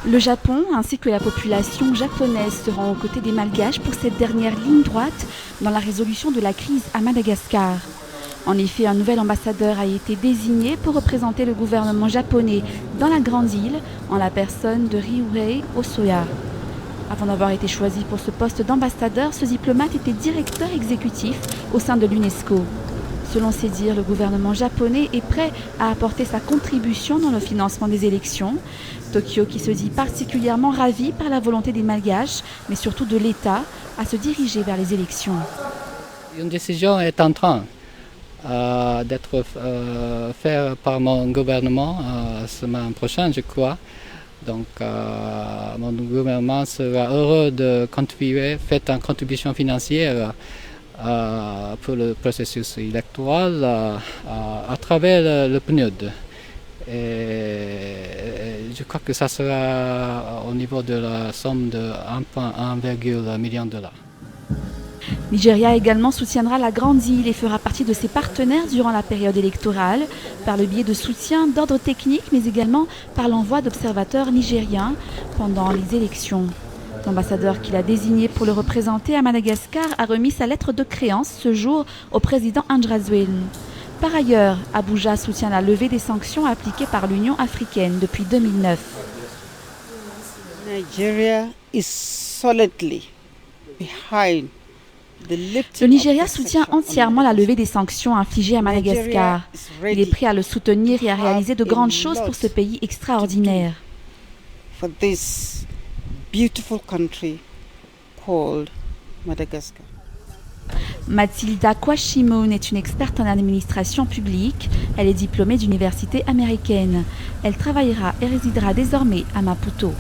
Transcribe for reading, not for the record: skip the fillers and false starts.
Le Japon ainsi que la population japonaise seront aux côtés des Malgaches pour cette dernière ligne droite dans la résolution de la crise à Madagascar. En effet, un nouvel ambassadeur a été désigné pour représenter le gouvernement japonais dans la grande île en la personne de Ryuhei Osoya. Avant d'avoir été choisi pour ce poste d'ambassadeur, ce diplomate était directeur exécutif au sein de l'UNESCO. Selon ses dires, le gouvernement japonais est prêt à apporter sa contribution dans le financement des élections. Tokyo qui se dit particulièrement ravi par la volonté des Malgaches, mais surtout de l'État, à se diriger vers les élections. Une décision est en train d'être faite par mon gouvernement la semaine prochaine, je crois. Donc, mon gouvernement sera heureux de contribuer, faire une contribution financière pour le processus électoral à travers le PNUD. Et je crois que ça sera au niveau de la somme de 1,1 million de dollars. Nigeria également soutiendra la grande île et fera partie de ses partenaires durant la période électorale par le biais de soutien d'ordre technique mais également par l'envoi d'observateurs nigériens pendant les élections. L'ambassadeur qu'il a désigné pour le représenter à Madagascar a remis sa lettre de créance ce jour au président Andrazwin. Par ailleurs, Abuja soutient la levée des sanctions appliquées par l'Union africaine depuis 2009. Nigeria is solidly behind. Le Nigeria soutient entièrement la levée des sanctions infligées à Madagascar. Il est prêt à le soutenir et à réaliser de grandes choses pour ce pays extraordinaire. For this beautiful country called Madagascar. Mathilda Kwashimoun est une experte en administration publique. Elle est diplômée d'université américaine. Elle travaillera et résidera désormais à Maputo.